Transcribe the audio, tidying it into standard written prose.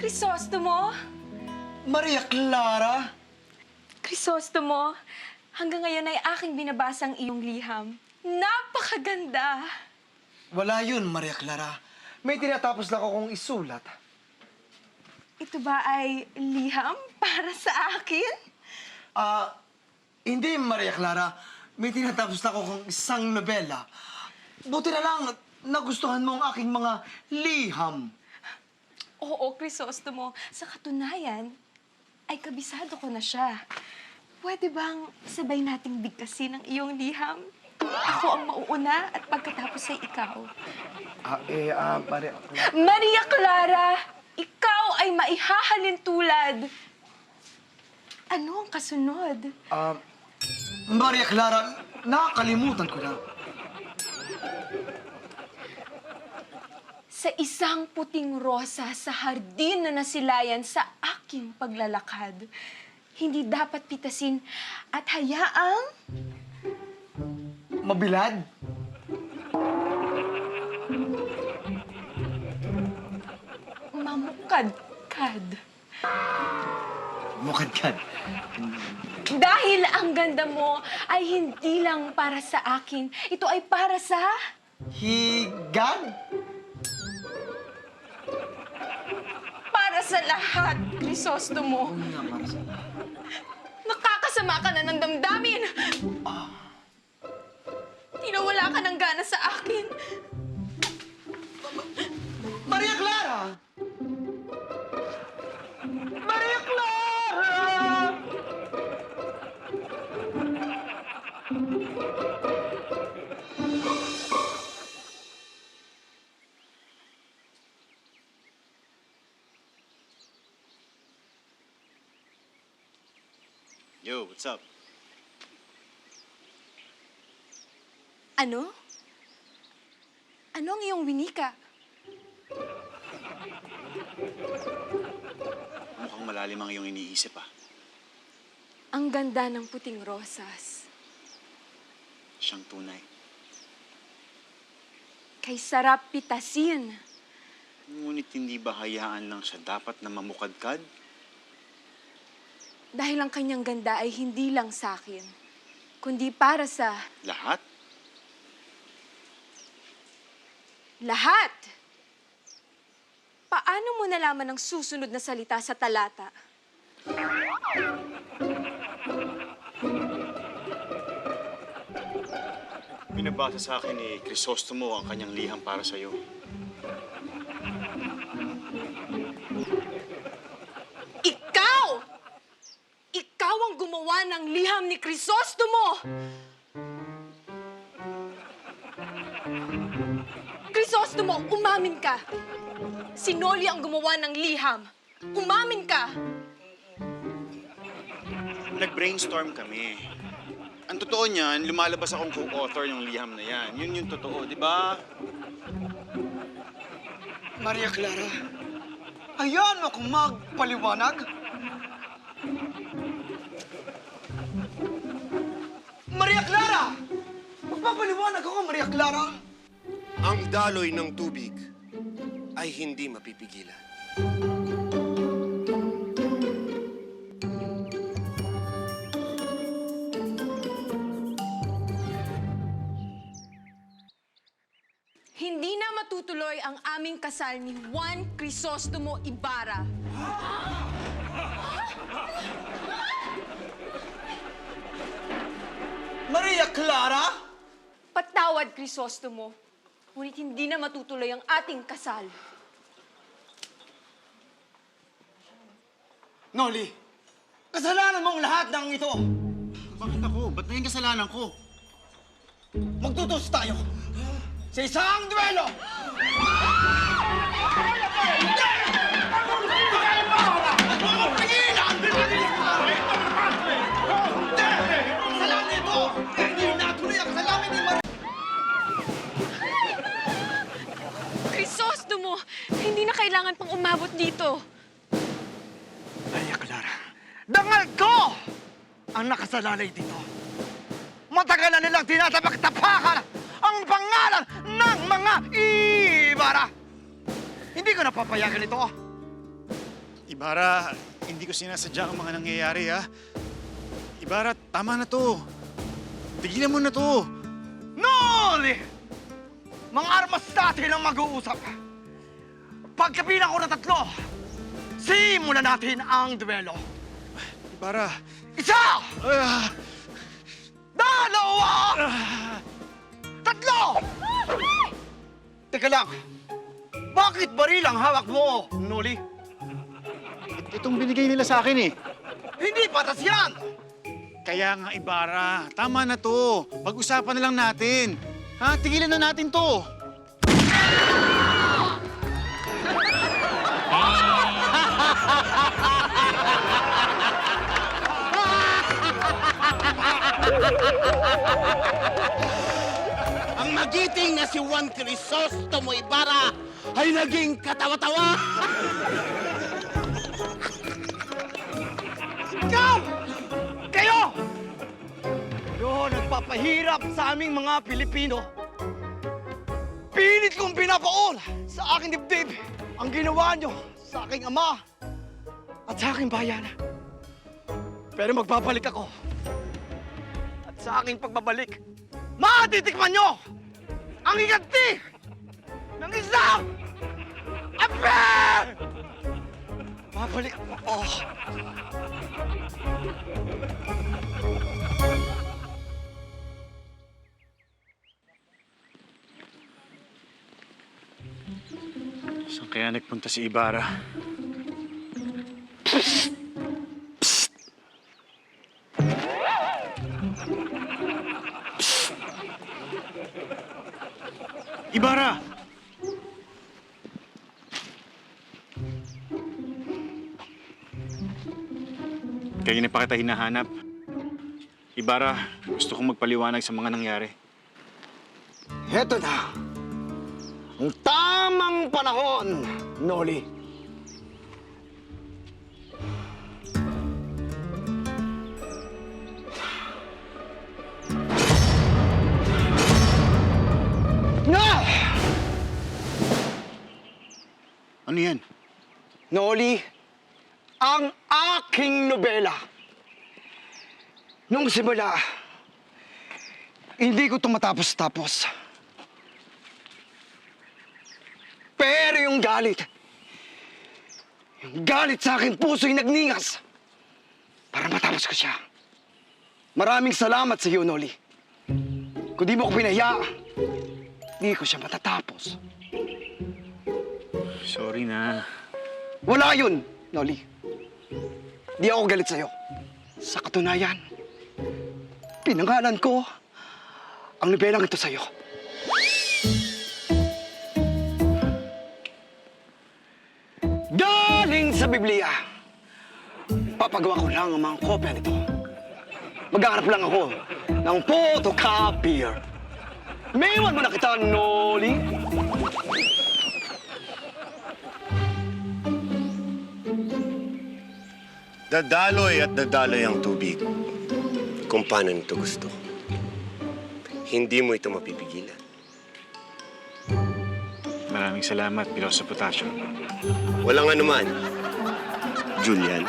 Crisostomo? Maria Clara? Crisostomo, hanggang ngayon ay aking binabasang iyong liham. Napakaganda! Wala yun, Maria Clara. May tinatapos lang akong isulat. Ito ba ay liham para sa akin? Hindi, Maria Clara. May tinatapos lang akong isang nobela. Buti na lang nagustuhan mo ang aking mga liham. Oo, Crisostomo. Sa katunayan, ay kabisado ko na siya. Pwede bang sabay nating bigkasin ang iyong liham? Ako ang mauuna at pagkatapos ay ikaw. Maria Clara, ikaw ay maihahalin tulad. Ano ang kasunod? Maria Clara, nakakalimutan ko na. Sa isang puting rosa sa hardin na nasilayan sa aking paglalakad, hindi dapat pitasin at hayaang Mabilad? mamukadkad. Mukadkad. Dahil ang ganda mo ay hindi lang para sa akin, ito ay para sa... Higad? para sa lahat, Crisostomo. Oo nga, para sa lahat. Nakakasama ka na ng damdamin. Tinawala ka ng gana sa akin. Maria Clara! Maria Clara! Yo, what's up? Ano? Ano ang iyong winika? Mukhang malalim ang iyong iniisip, ah. Ang ganda ng puting rosas. Siyang tunay. Kay sarap pitasin. Ngunit hindi ba hayaan lang siya dapat na mamukadkad? Dahil ang kanyang ganda ay hindi lang sa akin, kundi para sa Lahat? lahat. Paano mo nalaman ang susunod na salita sa talata? Binabasa sa akin ni Crisostomo ang kanyang liham para sa'yo. Ikaw! Ikaw ang gumawa ng liham ni Crisostomo! Crisostomo, umamin ka! Si Noli ang gumawa ng liham. Umamin ka! Nag-brainstorm kami. Ang totoo niyan, lumalabas akong co-author ng liham na yan. Yun yung totoo, di ba? Maria Clara, hayaan mo akong magpaliwanag. Maria Clara! Magpapaliwanag ako, Maria Clara! Ang daloy ng tubig ay hindi mapipigilan. Hindi na matutuloy ang aming kasal ni Juan Crisostomo Ibarra. Maria Clara? Patawad, Crisostomo. Ngunit hindi na matutuloy ang ating kasal. Noli, kasalanan mo ang lahat ng ito. Bakit ako? Ba't naging kasalanan ko? Magtutos tayo sa isang duelo! Kasalanan ito! Hindi natuloy ang kasalanan ni Maria! Crisostomo, hindi na kailangan pang umabot dito. Maria Clara, dangal ko ang nakasalalay dito. Matagal na nilang tinatapak-tapakan ang pangalan ng mga Ibarra. Hindi ko napapayagan ito. Ibarra, hindi ko sinasadya ang mga nangyayari, ha? Ibarra, tama na to. Tigilan mo na to. Noli! Mga armas natin ang mag-uusap. Pagkabilang ko na 3, simulan natin ang duelo. Ibarra, 1! ah, 2! 3! Teka lang, bakit baril ang hawak mo, Noli? itong binigay nila sa akin, eh. Hindi patas yan! Kaya nga, Ibarra, tama na to. Pag-usapan na lang natin. Ha? Tigilan na natin to. Ang magiting na si Juan Crisostomo Ibarra ay naging katawa-tawa. Ikaw! Kayo! Kayo nagpapahirap sa aming mga Pilipino. Pilit kong pinapaon sa aking dibdib ang ginawa nyo sa aking ama at sa aking bayan. Pero magbabalik ako. At sa aking pagbabalik, matitikman nyo ang higanti ng isang ape! Babalik ako. Saan kaya nagpunta si Ibarra? Ibarra! Kaya na pa kita hinahanap. Ibarra, gusto kong magpaliwanag sa mga nangyari. Heto na. Ang tamang panahon, Noli. Na! Ano yan? Noli, ang aking nobela. Nung simula, hindi ko ito matapos-tapos. Pero yung galit sa aking puso'y nagningas para matapos ko siya. Maraming salamat sa iyo, Noli. Kung di mo ko pinahiya, di ko siya matatapos. Sorry na. Wala yun, Noli. Di ako galit sa'yo. Sa katunayan, pinangalan ko ang nobelang ito sa'yo. Galing sa Biblia. Papagawa ko lang ang mga kopya nito. Maghahanap lang ako ng photocopier. Maywan mo na kita, Noli. Dadaloy at dadaloy ang tubig kung paano nito gusto. Hindi mo ito mapipigilan. Maraming salamat, Piloso Potasio. Walang anuman, Julian.